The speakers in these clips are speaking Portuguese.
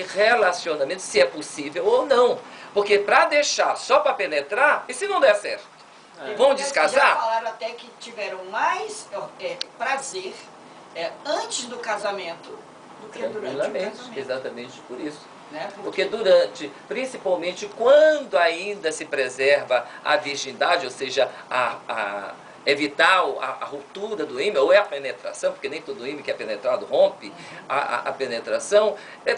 esse relacionamento, se é possível ou não. Porque para deixar só para penetrar, e se não der certo? Vão descasar? Já falaram até que tiveram mais prazer antes do casamento do que durante o casamento. Exatamente por isso. Né? Porque principalmente quando ainda se preserva a virgindade, ou seja, evitar a ruptura do ímã, ou a penetração, porque nem todo ímã que é penetrado rompe a penetração,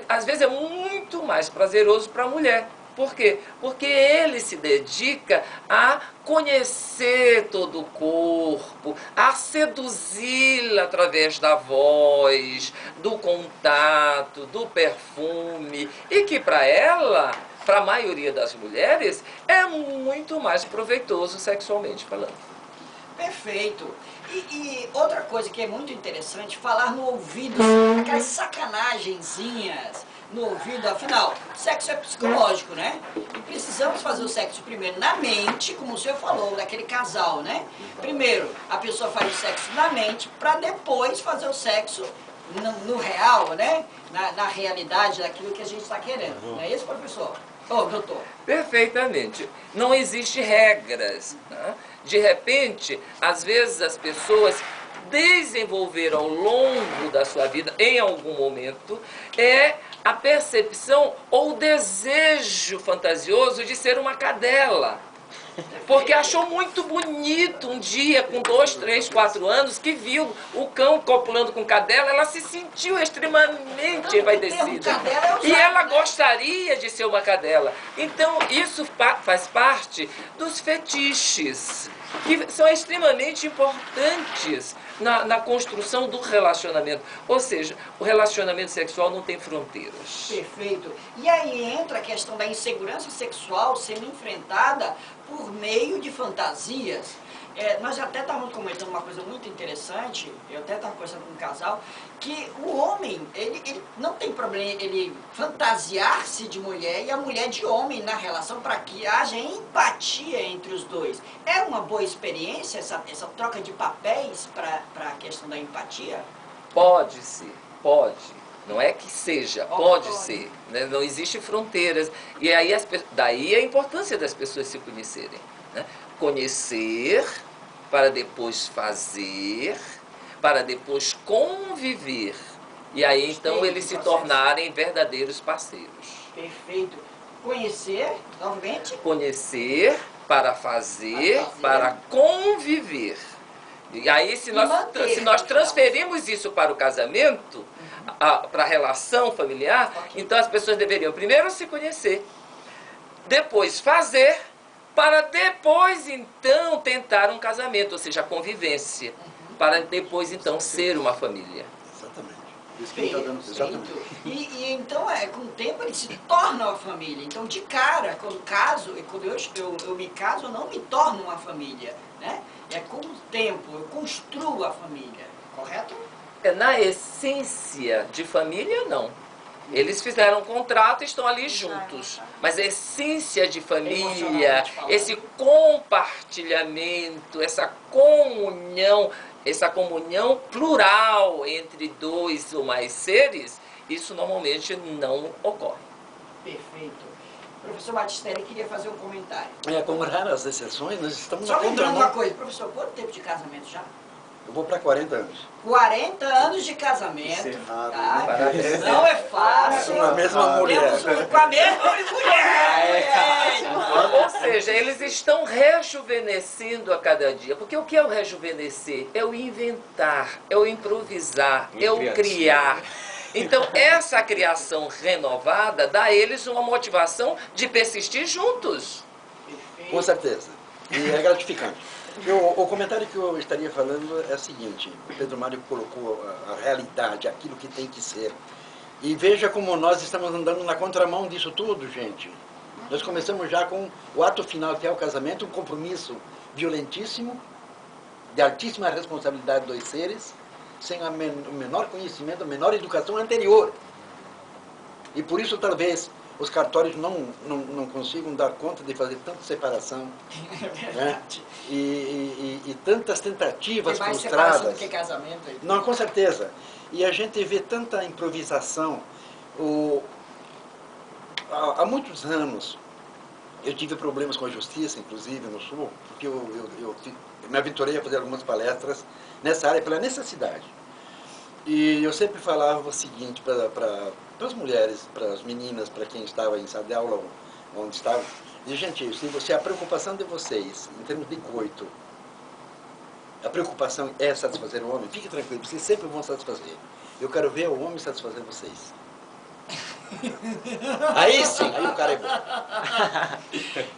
às vezes é muito mais prazeroso para a mulher. Por quê? Porque ele se dedica a conhecer todo o corpo, a seduzi-la através da voz, do contato, do perfume, e que para ela, para a maioria das mulheres, é muito mais proveitoso sexualmente falando. Perfeito. E outra coisa que é muito interessante, falar no ouvido, aquelas sacanagenzinhas no ouvido, afinal, sexo é psicológico, né? E precisamos fazer o sexo primeiro na mente, como o senhor falou, daquele casal, né? Primeiro, a pessoa faz o sexo na mente, para depois fazer o sexo no real, né? Na realidade daquilo que a gente está querendo. Não é isso, professor? Ô, doutor. Perfeitamente. Não existem regras, né? De repente, às vezes as pessoas desenvolveram ao longo da sua vida, em algum momento, a percepção ou o desejo fantasioso de ser uma cadela. Porque achou muito bonito um dia, com 2, 3, 4 anos, que viu o cão copulando com cadela, ela se sentiu extremamente envaidecida. E ela gostaria de ser uma cadela. Então, isso faz parte dos fetiches, que são extremamente importantes na construção do relacionamento. Ou seja, o relacionamento sexual não tem fronteiras. Perfeito. E aí entra a questão da insegurança sexual sendo enfrentada por meio de fantasias. Nós até estávamos comentando uma coisa muito interessante, eu até estava conversando com um casal, que o homem, ele não tem problema ele fantasiar-se de mulher e a mulher de homem na relação para que haja empatia entre os dois. É uma boa experiência essa troca de papéis para a questão da empatia? Pode ser, pode. Não é que seja, pode ser. Né? Não existe fronteiras. E aí, daí a importância das pessoas se conhecerem. Né? Conhecer, para depois fazer, para depois conviver. E aí, então, eles se tornarem verdadeiros parceiros. Perfeito. Conhecer, novamente? Conhecer, para fazer, para conviver. E aí, se nós transferimos isso para o casamento, para a relação familiar, então as pessoas deveriam primeiro se conhecer, depois fazer, para depois então tentar um casamento, ou seja, a convivência, para depois então ser uma família. Exatamente. Isso que está dando exatamente. E então, com o tempo, ele se torna uma família. Então, de cara, quando eu me caso, eu não me torno uma família, né? Com o tempo, eu construo a família, correto? Na essência de família, não. Eles fizeram um contrato e estão ali juntos. Mas a essência de família, esse compartilhamento, essa comunhão plural entre 2 ou mais seres, isso normalmente não ocorre. Perfeito. Professor Batistelli queria fazer um comentário. Com raras exceções, nós estamos na contramão. Só lembrando uma coisa, professor, quanto tempo de casamento já? Eu vou para 40 anos. 40 anos de casamento. Isso é raro, tá? né? Não é fácil. Com a mesma mulher. Com a mesma mulher. Ou seja, eles estão rejuvenescendo a cada dia. Porque o que é o rejuvenescer? É o inventar, é o improvisar, é o criar. Então, essa criação renovada dá a eles uma motivação de persistir juntos. Com certeza. E é gratificante. O comentário que eu estaria falando é o seguinte: o Pedro Mário colocou a realidade, aquilo que tem que ser. E veja como nós estamos andando na contramão disso tudo, gente. Nós começamos já com o ato final, que é o casamento, um compromisso violentíssimo, de altíssima responsabilidade dos seres, sem o menor conhecimento, a menor educação anterior. E por isso, talvez, os cartórios não consigam dar conta de fazer tanta separação. Né? E tantas tentativas mais frustradas. Separação do que casamento aí. Não, com certeza. E a gente vê tanta improvisação. há muitos anos, eu tive problemas com a justiça, inclusive, no Sul, porque eu me aventurei a fazer algumas palestras nessa área pela necessidade. E eu sempre falava o seguinte para as mulheres, para as meninas, para quem estava em sala de aula, onde estava, e, gente, se a preocupação de vocês, em termos de coito, a preocupação é satisfazer o homem, fique tranquilo, vocês sempre vão satisfazer. Eu quero ver o homem satisfazer vocês. Aí sim, aí o cara é bom.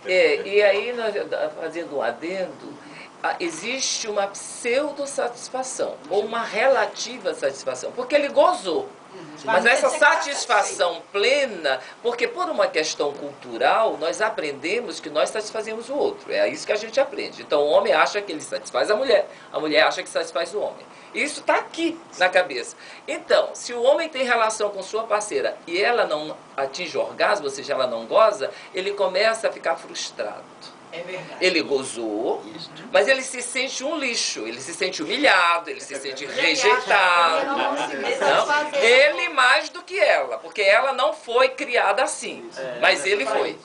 E aí, nós, fazendo um adendo, existe uma pseudo-satisfação, ou uma relativa satisfação, porque ele gozou. Mas essa satisfação plena, porque por uma questão cultural, nós aprendemos que nós satisfazemos o outro. É isso que a gente aprende. Então o homem acha que ele satisfaz a mulher acha que satisfaz o homem. Isso está aqui na cabeça. Então, se o homem tem relação com sua parceira e ela não atinge o orgasmo, ou seja, ela não goza, ele começa a ficar frustrado. É verdade. Ele gozou, mas ele se sente um lixo, ele se sente humilhado, ele se sente rejeitado. Não, ele mais do que ela, porque ela não foi criada assim, mas ele foi.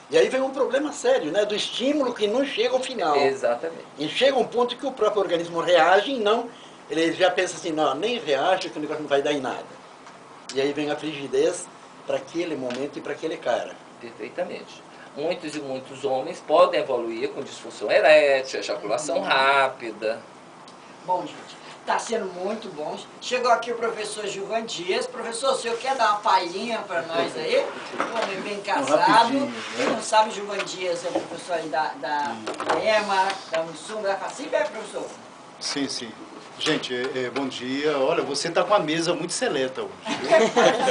E aí vem um problema sério, né, do estímulo que não chega ao final. Exatamente. E chega um ponto que o próprio organismo reage e não, ele já pensa assim, não, nem reage que o negócio não vai dar em nada. E aí vem a frigidez para aquele momento e para aquele cara. Perfeitamente. Muitos e muitos homens podem evoluir com disfunção erétil, ejaculação rápida. Bom, gente, está sendo muito bom. Chegou aqui o professor Gilvan Dias. Professor, o senhor quer dar uma palhinha para nós aí? Um homem bem casado. Quem não sabe, Gilvan Dias é professor aí da EMA, da Unisum, da FACIP, é, professor? Sim, sim. Gente, bom dia. Olha, você está com a mesa muito seleta hoje.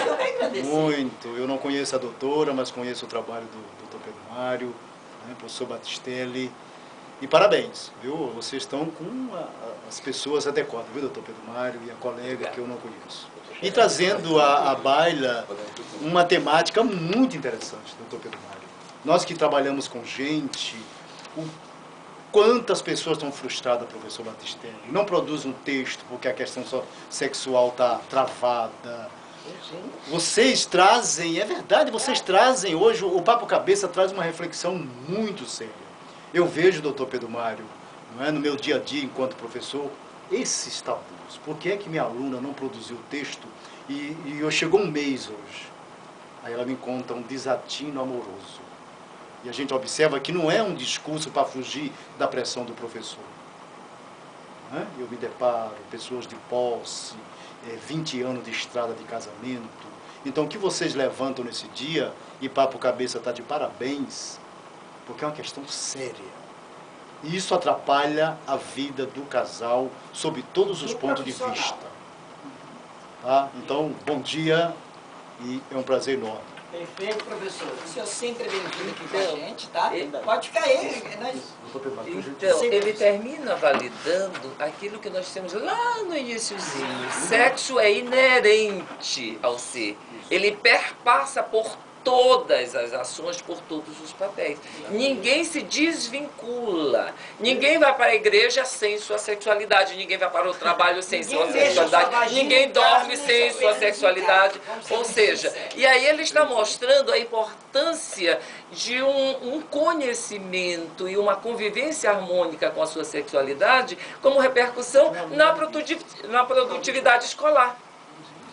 Eu bem agradecer. Muito. Eu não conheço a doutora, mas conheço o trabalho do Dr. Pedro Mário, né, professor Batistelli. E parabéns, viu? Vocês estão com as pessoas adequadas, viu, Dr. Pedro Mário e a colega que eu não conheço. E trazendo à baila uma temática muito interessante, Dr. Pedro Mário. Nós que trabalhamos com gente, quantas pessoas estão frustradas, professor Batistelli? Não produz um texto porque a questão sexual está travada. Vocês trazem, é verdade, vocês trazem hoje, o Papo Cabeça traz uma reflexão muito séria. Eu vejo, doutor Pedro Mário, não é, no meu dia a dia enquanto professor, esses tabus. Por que é que minha aluna não produziu o texto e eu chegou um mês hoje? Aí ela me conta um desatino amoroso. E a gente observa que não é um discurso para fugir da pressão do professor. Não é? Eu me deparo, pessoas de posse, 20 anos de estrada de casamento. Então, o que vocês levantam nesse dia, e Papo Cabeça está de parabéns, porque é uma questão séria. E isso atrapalha a vida do casal sob todos os pontos de vista. Tá? Então, bom dia e é um prazer enorme. Perfeito, professor. O senhor sempre é bem-vindo aqui com a gente, tá? Pode ficar aí. Então, ele termina validando aquilo que nós temos lá no iniciozinho. Sexo é inerente ao ser. Ele perpassa por todas as ações, por todos os papéis. Ninguém se desvincula. Ninguém vai para a igreja sem sua sexualidade. Ninguém vai para o trabalho sem sua sexualidade. Ninguém dorme sem sua sexualidade. Ou seja, e aí ele está mostrando a importância de um conhecimento e uma convivência harmônica com a sua sexualidade como repercussão na produtividade escolar.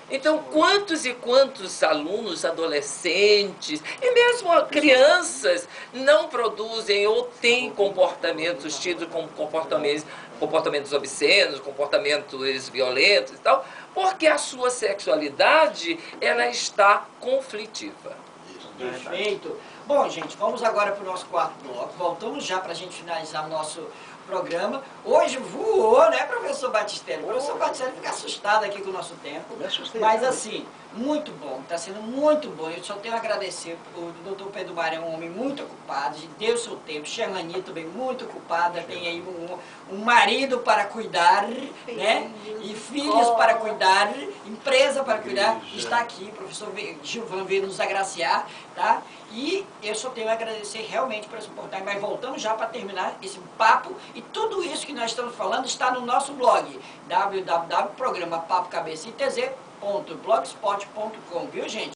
Então, quantos e quantos alunos, adolescentes e mesmo crianças não produzem ou têm comportamentos tidos como comportamentos obscenos, comportamentos violentos e tal, porque a sua sexualidade ela está conflitiva. Perfeito. Bom, gente, vamos agora para o nosso quarto bloco. Voltamos já para a gente finalizar o nosso programa. Hoje voou, né, professor Batistelli? O professor Batistelli fica assustado aqui com o nosso tempo. Mas assim, muito bom, está sendo muito bom. Eu só tenho a agradecer. O doutor Pedro Mário é um homem muito ocupado, deu seu tempo. Sherlani também muito ocupada, tem aí um marido para cuidar, né? E filhos para cuidar, empresa para cuidar. Está aqui, o professor Gilvan veio nos agraciar, tá? E eu só tenho a agradecer realmente por essa oportunidade. Mas voltamos já para terminar esse papo. E tudo isso que nós estamos falando está no nosso blog, www.programapapocabecaitz.blogspot.com, viu, gente?